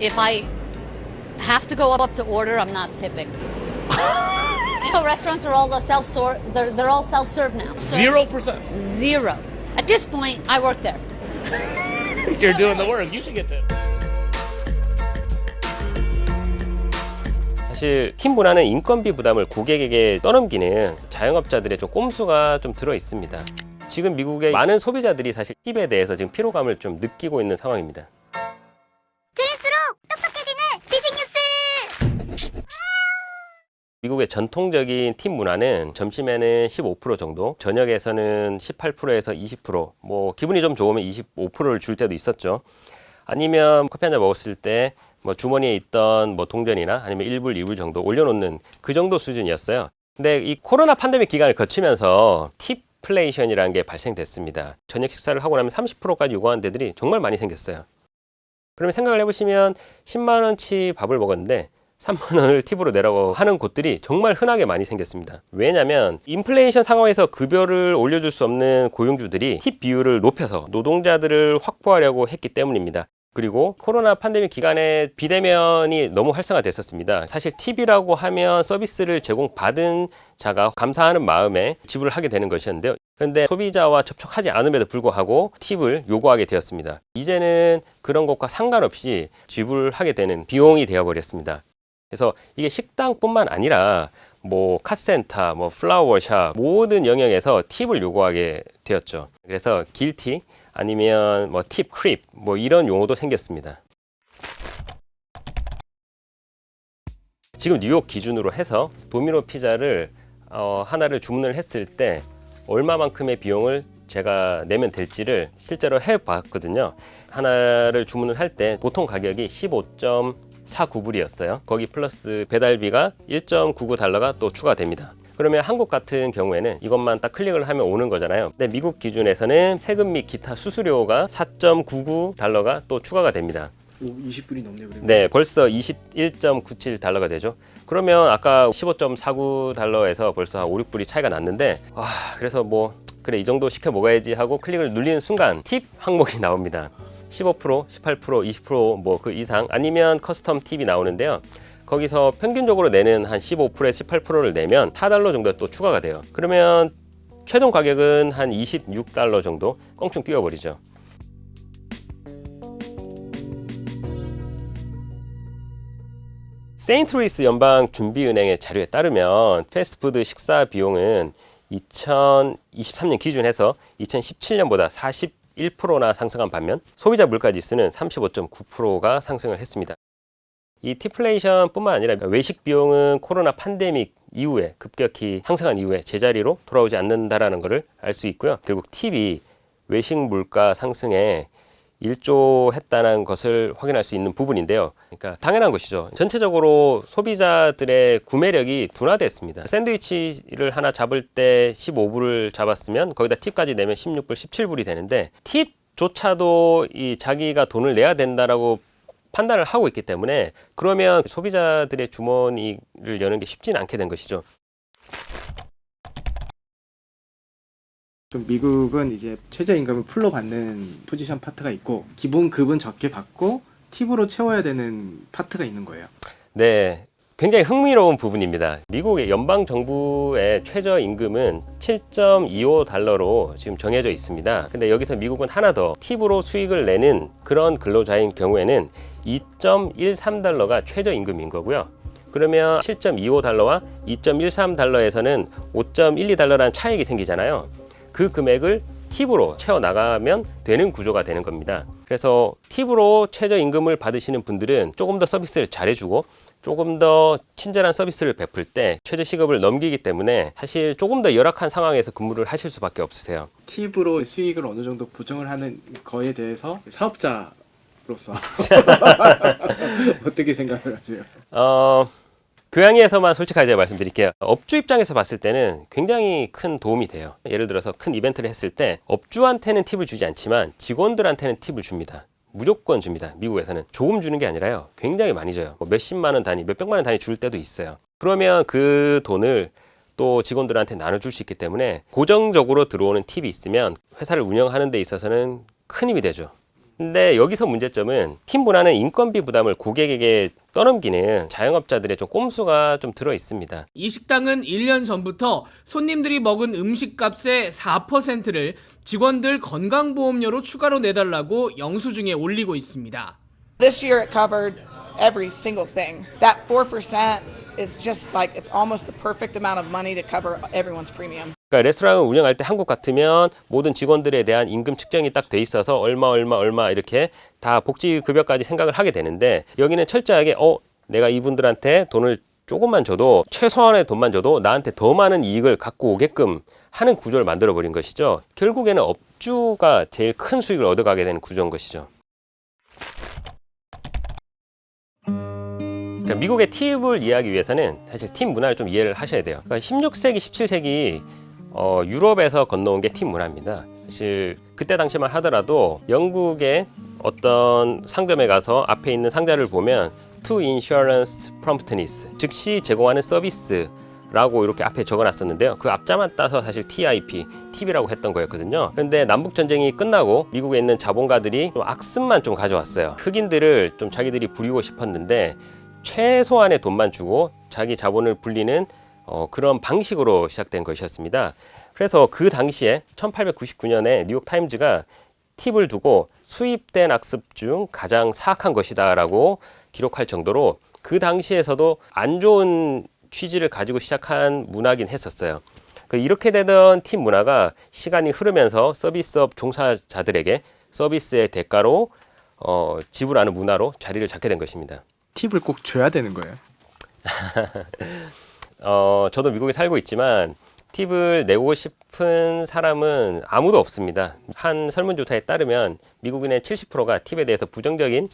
If I have to go up to order, I'm not tipping. You know, restaurants are all self-serve. They're all self-serve now. So 0%. Zero. At this point, I work there. You're doing the work. You should get that. 사실 팀 문화는 인건비 부담을 고객에게 떠넘기는 자영업자들의 좀 꼼수가 좀 들어 있습니다. 지금 미국의 많은 소비자들이 사실 팁에 대해서 지금 피로감을 좀 느끼고 있는 상황입니다. 들을수록 똑똑해지는 지식 뉴스. 미국의 전통적인 팁 문화는 점심에는 15% 정도, 저녁에서는 18%에서 20%, 뭐 기분이 좀 좋으면 25%를 줄 때도 있었죠. 아니면 커피 한 잔 먹었을 때 뭐 주머니에 있던 뭐 동전이나 아니면 1불, 2불 정도 올려놓는 그 정도 수준이었어요. 근데 이 코로나 팬데믹 기간을 거치면서 팁플레이션이라는 게 발생됐습니다. 저녁 식사를 하고 나면 30%까지 요구하는 데들이 정말 많이 생겼어요. 그러면 생각을 해보시면 10만 원치 밥을 먹었는데 3만 원을 팁으로 내라고 하는 곳들이 정말 흔하게 많이 생겼습니다. 왜냐하면 인플레이션 상황에서 급여를 올려줄 수 없는 고용주들이 팁 비율을 높여서 노동자들을 확보하려고 했기 때문입니다. 그리고 코로나 팬데믹 기간에 비대면이 너무 활성화됐었습니다. 사실 팁이라고 하면 서비스를 제공받은 자가 감사하는 마음에 지불을 하게 되는 것이었는데요. 그런데 소비자와 접촉하지 않음에도 불구하고 팁을 요구하게 되었습니다. 이제는 그런 것과 상관없이 지불하게 되는 비용이 되어버렸습니다. 그래서 이게 식당뿐만 아니라 뭐 카센터, 뭐 플라워샵 모든 영역에서 팁을 요구하게 되었죠. 그래서 길티 아니면 뭐 팁 크립 뭐 이런 용어도 생겼습니다. 지금 뉴욕 기준으로 해서 도미노 피자를 하나를 주문을 했을 때 얼마만큼의 비용을 제가 내면 될지를 실제로 해봤거든요. 하나를 주문을 할 때 보통 가격이 15.49불이었어요. 거기 플러스 배달비가 1.99달러가 또 추가됩니다. 그러면 한국 같은 경우에는 이것만 딱 클릭을 하면 오는 거잖아요. 근데 미국 기준에서는 세금 및 기타 수수료가 4.99달러가 또 추가가 됩니다. 20불이 넘네요. 그리고. 네, 벌써 21.97달러가 되죠. 그러면 아까 15.49달러에서 벌써 한 5, 6불이 차이가 났는데 그래서 뭐 그래 이 정도 시켜 먹어야지 하고 클릭을 누르는 순간 팁 항목이 나옵니다. 15%, 18%, 20% 뭐 그 이상 아니면 커스텀 팁이 나오는데요. 거기서 평균적으로 내는 한 15%에서 18%를 내면 4달러 정도 또 추가가 돼요. 그러면 최종 가격은 한 26달러 정도 껑충 뛰어버리죠. 세인트루이스 연방준비은행의 자료에 따르면 패스트푸드 식사 비용은 2023년 기준해서 2017년보다 41%나 상승한 반면 소비자 물가지수는 35.9%가 상승을 했습니다. 이 팁플레이션 뿐만 아니라 외식 비용은 코로나 팬데믹 이후에 급격히 상승한 이후에 제자리로 돌아오지 않는다라는 것을 알 수 있고요. 결국 팁이 외식 물가 상승에 일조했다는 것을 확인할 수 있는 부분인데요. 그러니까 당연한 것이죠. 전체적으로 소비자들의 구매력이 둔화됐습니다. 샌드위치를 하나 잡을 때 15불을 잡았으면 거기다 팁까지 내면 16불, 17불이 되는데 팁조차도 이 자기가 돈을 내야 된다라고 판단을 하고 있기 때문에 그러면 소비자들의 주머니를 여는 게 쉽지는 않게 된 것이죠. 좀 미국은 이제 최저임금을 풀로 받는 포지션 파트가 있고 기본급은 적게 받고 팁으로 채워야 되는 파트가 있는 거예요. 네, 굉장히 흥미로운 부분입니다. 미국의 연방정부의 최저임금은 7.25달러로 지금 정해져 있습니다. 근데 여기서 미국은 하나 더 팁으로 수익을 내는 그런 근로자인 경우에는 2.13달러가 최저임금인 거고요. 그러면 7.25달러와 2.13달러에서는 5.12달러라는 차익이 생기잖아요. 그 금액을 팁으로 채워나가면 되는 구조가 되는 겁니다. 그래서 팁으로 최저임금을 받으시는 분들은 조금 더 서비스를 잘해주고 조금 더 친절한 서비스를 베풀 때 최저시급을 넘기기 때문에 사실 조금 더 열악한 상황에서 근무를 하실 수밖에 없으세요. 팁으로 수익을 어느 정도 보정을 하는 거에 대해서 사업자로서 어떻게 생각을 하세요? 교양에서만 솔직하게 말씀드릴게요. 업주 입장에서 봤을 때는 굉장히 큰 도움이 돼요. 예를 들어서 큰 이벤트를 했을 때 업주한테는 팁을 주지 않지만 직원들한테는 팁을 줍니다. 무조건 줍니다. 미국에서는 조금 주는 게 아니라요. 굉장히 많이 줘요. 뭐 몇십만 원 단위, 몇백만 원 단위 줄 때도 있어요. 그러면 그 돈을 또 직원들한테 나눠줄 수 있기 때문에 고정적으로 들어오는 팁이 있으면 회사를 운영하는 데 있어서는 큰 힘이 되죠. 근데 여기서 문제점은 팀 문화는 인건비 부담을 고객에게 떠넘기는 자영업자들의 좀 꼼수가 좀 들어 있습니다. 이 식당은 1년 전부터 손님들이 먹은 음식값의 4%를 직원들 건강보험료로 추가로 내달라고 영수증에 올리고 있습니다. This year it covered every single thing. That 4% is just like it's almost the perfect amount of money to cover everyone's premiums. 그러니까 레스토랑을 운영할 때 한국 같으면 모든 직원들에 대한 임금 측정이 딱 돼 있어서 얼마 이렇게 다 복지급여까지 생각을 하게 되는데 여기는 철저하게 내가 이분들한테 돈을 조금만 줘도 최소한의 돈만 줘도 나한테 더 많은 이익을 갖고 오게끔 하는 구조를 만들어 버린 것이죠. 결국에는 업주가 제일 큰 수익을 얻어가게 되는 구조인 것이죠. 그러니까 미국의 팁을 이해하기 위해서는 사실 팁 문화를 좀 이해를 하셔야 돼요. 그러니까 16세기, 17세기 유럽에서 건너온 게 팁 문화입니다. 사실 그때 당시만 하더라도 영국의 어떤 상점에 가서 앞에 있는 상자를 보면 To Insurance Promptness, 즉시 제공하는 서비스라고 이렇게 앞에 적어놨었는데요. 그 앞자만 따서 사실 TIP, 팁이라고 했던 거였거든요. 그런데 남북전쟁이 끝나고 미국에 있는 자본가들이 좀 악습만 좀 가져왔어요. 흑인들을 좀 자기들이 부리고 싶었는데 최소한의 돈만 주고 자기 자본을 불리는 그런 방식으로 시작된 것이었습니다. 그래서 그 당시에 1899년에 뉴욕타임즈가 팁을 두고 수입된 악습 중 가장 사악한 것이다 라고 기록할 정도로 그 당시에서도 안 좋은 취지를 가지고 시작한 문화긴 했었어요. 이렇게 되던 팁 문화가 시간이 흐르면서 서비스업 종사자들에게 서비스의 대가로 지불하는 문화로 자리를 잡게 된 것입니다. 팁을 꼭 줘야 되는 거예요? 저도 미국에 살고 있지만 팁을 내고 싶은 사람은 아무도 없습니다. 한 설문조사에 따르면 미국인의 70%가 팁에 대해서 부정적인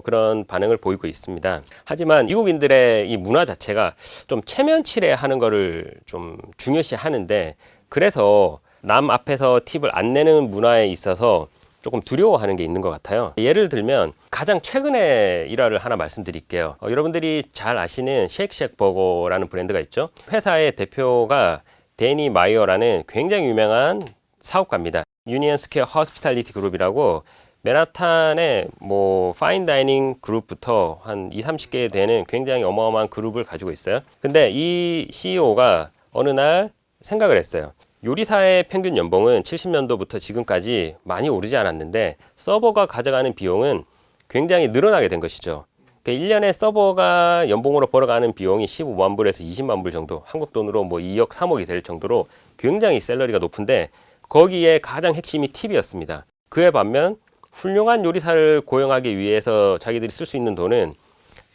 그런 반응을 보이고 있습니다. 하지만 미국인들의 이 문화 자체가 좀 체면치레하는 거를 좀 중요시 하는데 그래서 남 앞에서 팁을 안 내는 문화에 있어서 조금 두려워하는 게 있는 것 같아요. 예를 들면 가장 최근의 일화를 하나 말씀드릴게요. 여러분들이 잘 아시는 쉐이크쉑 버거라는 브랜드가 있죠. 회사의 대표가 데니 마이어라는 굉장히 유명한 사업가입니다. 유니언 스퀘어 허스피탈리티 그룹이라고 맨하탄의 파인 다이닝 그룹부터 한 20-30개 되는 굉장히 어마어마한 그룹을 가지고 있어요. 근데 이 CEO가 어느 날 생각을 했어요. 요리사의 평균 연봉은 70년도부터 지금까지 많이 오르지 않았는데 서버가 가져가는 비용은 굉장히 늘어나게 된 것이죠. 그러니까 1년에 서버가 연봉으로 벌어가는 비용이 15만 불에서 20만 불 정도, 한국 돈으로 2억, 3억이 될 정도로 굉장히 샐러리가 높은데 거기에 가장 핵심이 팁이었습니다. 그에 반면 훌륭한 요리사를 고용하기 위해서 자기들이 쓸 수 있는 돈은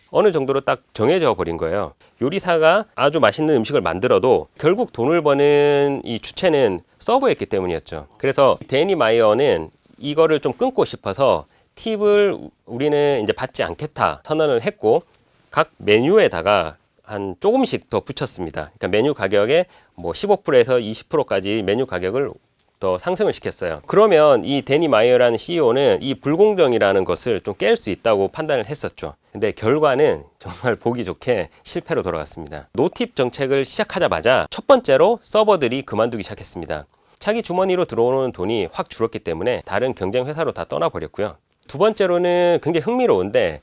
어느 정도로 딱 정해져 버린 거예요. 요리사가 아주 맛있는 음식을 만들어도 결국 돈을 버는 이 주체는 서버였기 때문이었죠. 그래서 데니 마이어는 이거를 좀 끊고 싶어서 팁을 우리는 이제 받지 않겠다 선언을 했고 각 메뉴에다가 한 조금씩 더 붙였습니다. 그러니까 메뉴 가격에 15%에서 20%까지 메뉴 가격을 더 상승을 시켰어요. 그러면 이 데니 마이어라는 CEO는 이 불공정이라는 것을 좀 깰 수 있다고 판단을 했었죠. 근데 결과는 정말 보기 좋게 실패로 돌아갔습니다. 노팁 정책을 시작하자마자 첫 번째로 서버들이 그만두기 시작했습니다. 자기 주머니로 들어오는 돈이 확 줄었기 때문에 다른 경쟁 회사로 다 떠나버렸고요. 두 번째로는 굉장히 흥미로운데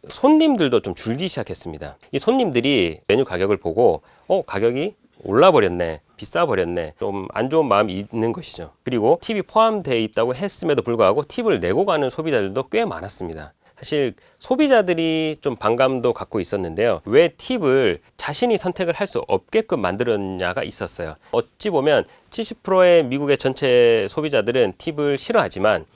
손님들도 좀 줄기 시작했습니다. 이 손님들이 메뉴 가격을 보고 가격이 올라버렸네, 비싸버렸네, 좀 안 좋은 마음이 있는 것이죠. 그리고 팁이 포함되어 있다고 했음에도 불구하고 팁을 내고 가는 소비자들도 꽤 많았습니다. 사실 소비자들이 좀 반감도 갖고 있었는데요. 왜 팁을 자신이 선택을 할 수 없게끔 만들었냐가 있었어요. 어찌 보면 70%의 미국의 전체 소비자들은 팁을 싫어하지만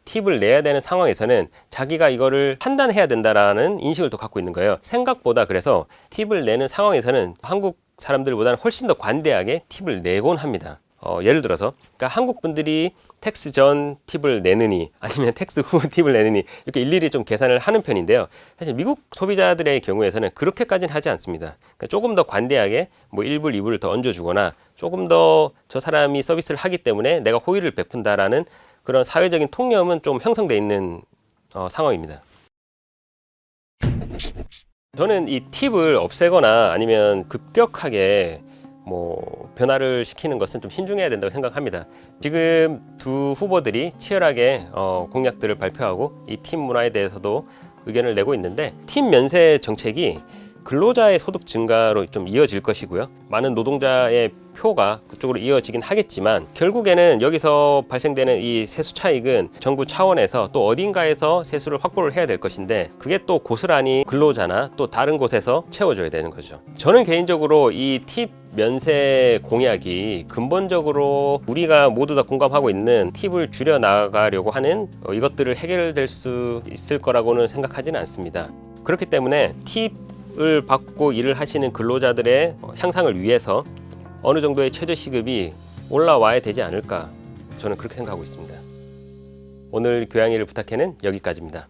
팁을 내야 되는 상황에서는 자기가 이거를 판단해야 된다라는 인식을 또 갖고 있는 거예요. 생각보다 그래서 팁을 내는 상황에서는 한국 사람들보다는 훨씬 더 관대하게 팁을 내곤 합니다. 예를 들어서 그러니까 한국 분들이 텍스 전 팁을 내느니 아니면 텍스 후 팁을 내느니 이렇게 일일이 좀 계산을 하는 편인데요. 사실 미국 소비자들의 경우에서는 그렇게까지는 하지 않습니다. 그러니까 조금 더 관대하게 1불, 2불을 더 얹어주거나 조금 더 저 사람이 서비스를 하기 때문에 내가 호의를 베푼다라는 그런 사회적인 통념은 좀 형성되어 있는 상황입니다. 저는 이 팁을 없애거나 아니면 급격하게 뭐 변화를 시키는 것은 좀 신중해야 된다고 생각합니다. 지금 두 후보들이 치열하게 공약들을 발표하고 이 팀 문화에 대해서도 의견을 내고 있는데, 팀 면세 정책이 근로자의 소득 증가로 좀 이어질 것이고요. 많은 노동자의 표가 그쪽으로 이어지긴 하겠지만, 결국에는 여기서 발생되는 이 세수 차익은 정부 차원에서 또 어딘가에서 세수를 확보를 해야 될 것인데, 그게 또 고스란히 근로자나 또 다른 곳에서 채워줘야 되는 거죠. 저는 개인적으로 이 팁 면세 공약이 근본적으로 우리가 모두 다 공감하고 있는 팁을 줄여 나가려고 하는 이것들을 해결될 수 있을 거라고는 생각하지는 않습니다. 그렇기 때문에 팁을 받고 일을 하시는 근로자들의 향상을 위해서 어느 정도의 최저시급이 올라와야 되지 않을까, 저는 그렇게 생각하고 있습니다. 오늘 교양일을 부탁해는 여기까지입니다.